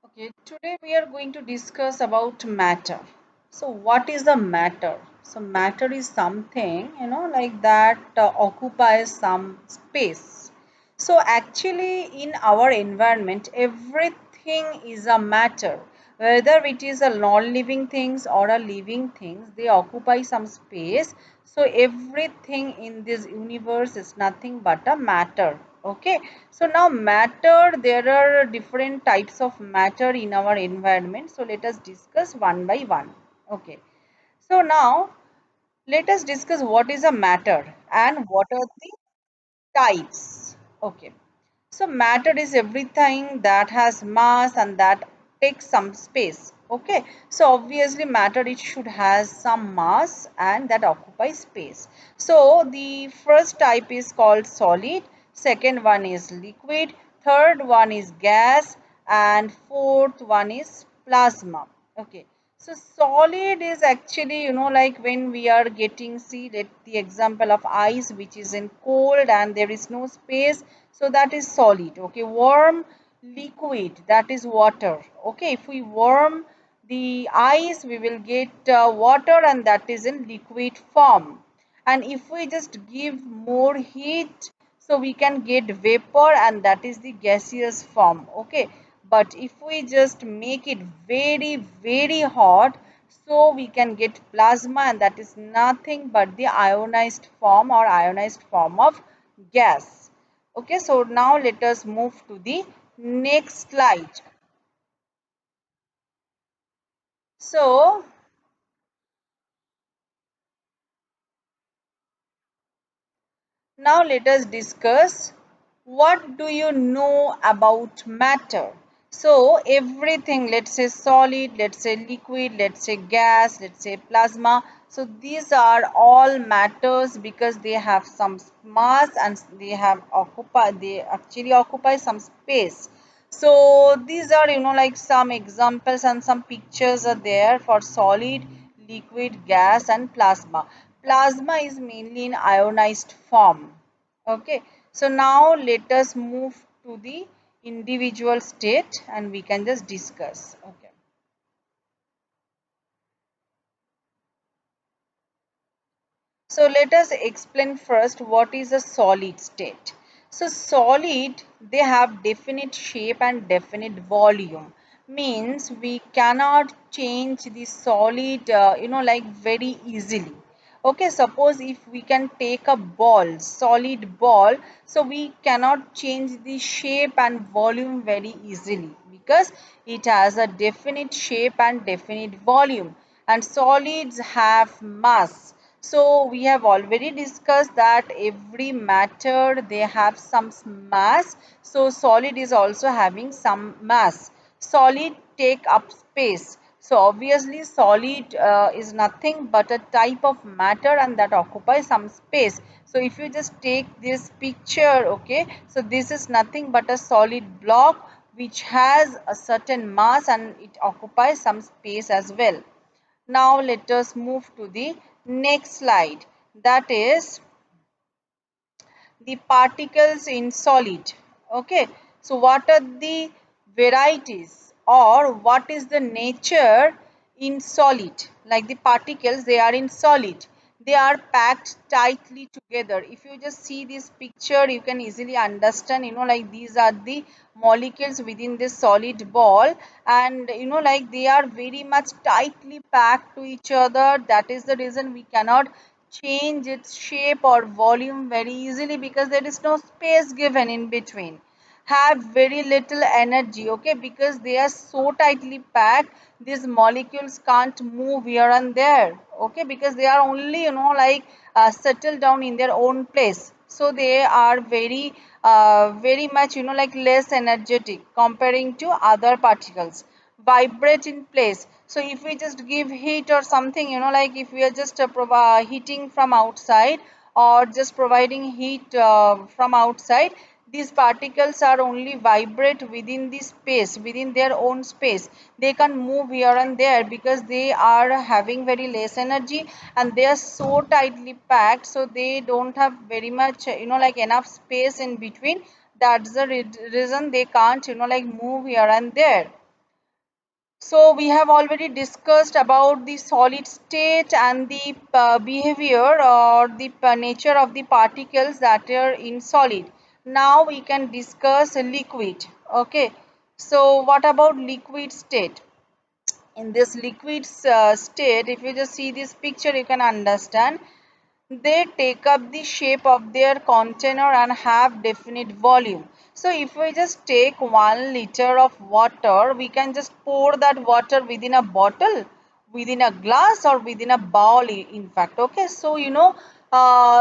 Okay, today we are going to discuss about matter. So, what is the matter? So, matter is something, like that occupies some space. So, actually, in our environment, everything is a matter. Whether it is a non-living things or a living things, they occupy some space. So, everything in this universe is nothing but a matter. Okay, so now matter, there are different types of matter in our environment. So let us discuss one by one. Okay, so now let us discuss what is a matter and what are the types. Okay, so matter is everything that has mass and that takes some space. Okay, so obviously matter it should has some mass and that occupies space. So the first type is called solid, second one is liquid, third one is gas, and fourth one is plasma. Okay, so solid is actually, like when we are getting, see that the example of ice which is in cold and there is no space, so that is solid. Okay, warm liquid, that is water. Okay, if we warm the ice, we will get water and that is in liquid form. And if we just give more heat, so we can get vapor and that is the gaseous form. Okay, but if we just make it very very hot, so we can get plasma and that is nothing but the ionized form of gas. Okay, so now let us move to the next slide. So now let us discuss what do you know about matter. So everything, let's say solid, let's say liquid, let's say gas, let's say plasma. So these are all matters because they have some mass and they actually occupy some space. So these are like some examples and some pictures are there for solid, liquid, gas and plasma. Plasma is mainly in ionized form. Okay, so now let us move to the individual state and we can just discuss. Okay, so let us explain first what is a solid state. So solid, they have definite shape and definite volume. Means we cannot change the solid, like very easily. Okay, suppose if we can take a ball, solid ball, so we cannot change the shape and volume very easily because it has a definite shape and definite volume, and solids have mass. So we have already discussed that every matter they have some mass. So solid is also having some mass. Solid take up space. So obviously solid is nothing but a type of matter and that occupies some space. So if you just take this picture, okay, so this is nothing but a solid block which has a certain mass and it occupies some space as well. Now let us move to the next slide, that is the particles in solid. Okay, so what are the varieties or what is the nature in solid? Like the particles, they are in solid, they are packed tightly together. If you just see this picture, you can easily understand, like these are the molecules within this solid ball, and like they are very much tightly packed to each other. That is the reason we cannot change its shape or volume very easily because there is no space given in between. Have very little energy, okay, because they are so tightly packed, these molecules can't move here and there, okay, because they are only like settled down in their own place. So they are very much like less energetic comparing to other particles. Vibrate in place. So if we just give heat or something, like if we are just heating from outside or just providing heat from outside, these particles are only vibrate within the space, within their own space. They can move here and there because they are having very less energy and they are so tightly packed, so they don't have very much like enough space in between. That's the reason they can't like move here and there. So we have already discussed about the solid state and the behavior or the nature of the particles that are in solid. Now we can discuss liquid. Okay. So what about liquid state? In this liquid state, if you just see this picture, you can understand they take up the shape of their container and have definite volume. So if we just take 1 liter of water, we can just pour that water within a bottle, within a glass, or within a bowl, in fact. Okay, so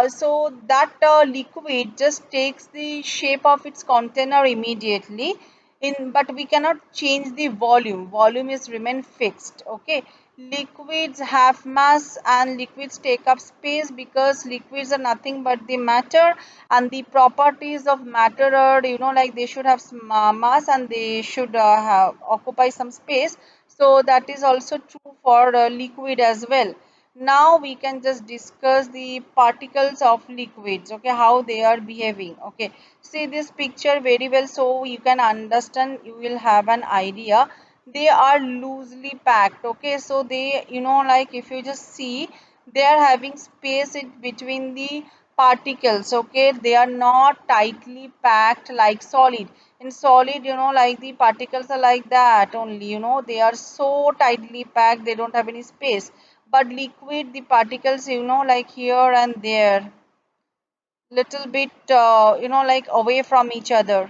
so that liquid just takes the shape of its container immediately, in but we cannot change the volume is remain fixed. Okay, liquids have mass and liquids take up space because liquids are nothing but the matter, and the properties of matter are, like they should have some mass, and they should occupy some space. So that is also true for liquid as well. Now we can just discuss the particles of liquids. Okay, how they are behaving. Okay, see this picture very well, so you can understand, you will have an idea. They are loosely packed. Okay, so they, like if you just see, they are having space in between the particles. Okay, they are not tightly packed like solid. In solid, like the particles are like that only, they are so tightly packed, they don't have any space. But liquid, the particles, like here and there, little bit, like away from each other,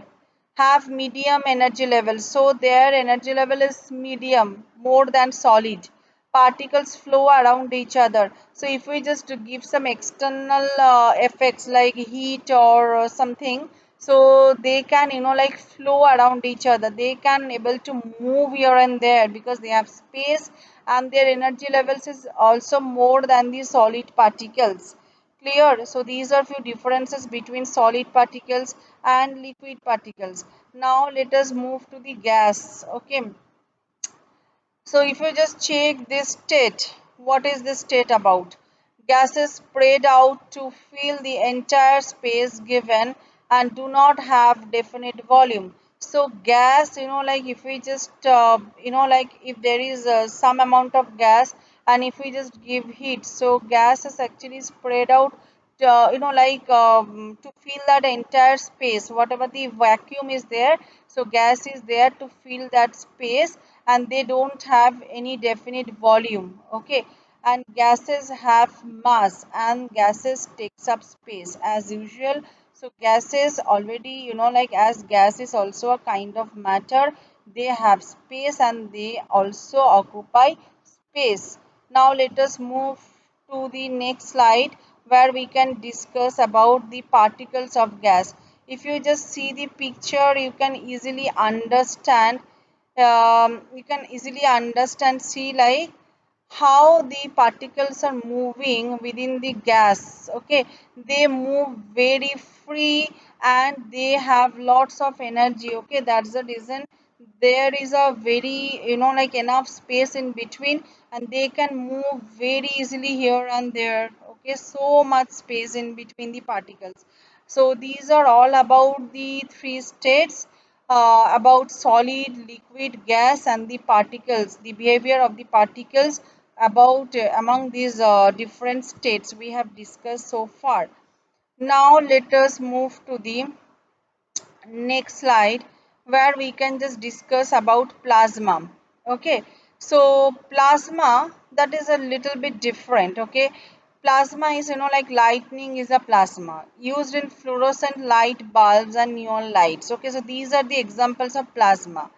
have medium energy level. So their energy level is medium, more than solid. Particles flow around each other. So if we just give some external effects like heat or something, so they can, like flow around each other. They can able to move here and there because they have space, and their energy levels is also more than the solid particles. Clear? So these are few differences between solid particles and liquid particles. Now let us move to the gas. Okay. So if you just check this state, what is this state about? Gases spread out to fill the entire space given and do not have definite volume. So gas, like if we just, like if there is some amount of gas, and if we just give heat, so gas is actually spread out, like to fill that entire space, whatever the vacuum is there. So gas is there to fill that space, and they don't have any definite volume. Okay, and gases have mass, and gases takes up space as usual. So gases already, like as gas is also a kind of matter, they have space and they also occupy space. Now let us move to the next slide, where we can discuss about the particles of gas. If you just see the picture, you can easily understand, see, like how the particles are moving within the gas. Okay, they move very free, and they have lots of energy. Okay, that's the reason there is a very, like enough space in between, and they can move very easily here and there. Okay, so much space in between the particles. So these are all about the three states, about solid, liquid, gas, and the particles, the behavior of the particles, about among these different states we have discussed so far. Now let us move to the next slide, where we can just discuss about plasma. Okay, so plasma, that is a little bit different. Okay, plasma is, like lightning is a plasma used in fluorescent light bulbs and neon lights. Okay, so these are the examples of plasma.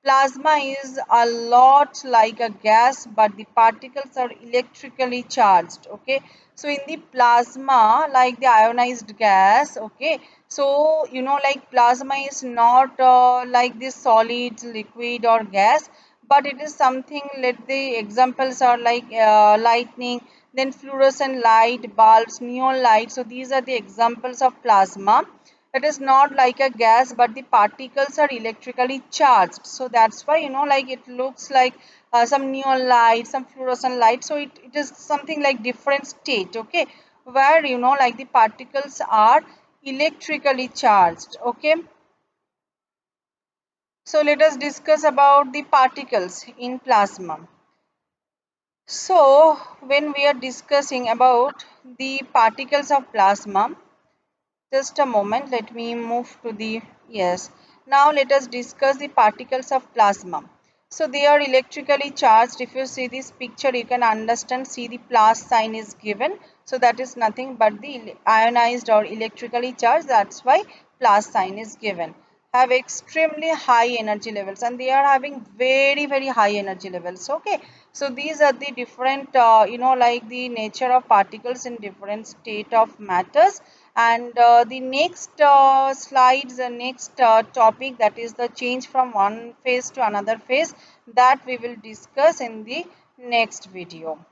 Plasma is a lot like a gas, but the particles are electrically charged. Okay, so in the plasma, like the ionized gas. Okay, so like plasma is not like this solid, liquid, or gas, but it is something. Let the examples are like lightning, then fluorescent light bulbs, neon light. So these are the examples of plasma. It is not like a gas, but the particles are electrically charged. So that's why, like it looks like some neon light, some fluorescent light. So it is something like different state. Okay, where, like the particles are electrically charged. Okay, So let us discuss about the particles in plasma. So when we are discussing about the particles of plasma, just a moment, let me move to the, yes. Now let us discuss the particles of plasma. So they are electrically charged. If you see this picture, you can understand, see the plus sign is given. So that is nothing but the ionized or electrically charged. That's why plus sign is given. Have extremely high energy levels, and they are having very high energy levels. Okay, so these are the different like the nature of particles in different state of matters. And the next slides, the next topic, that is the change from one phase to another phase, that we will discuss in the next video.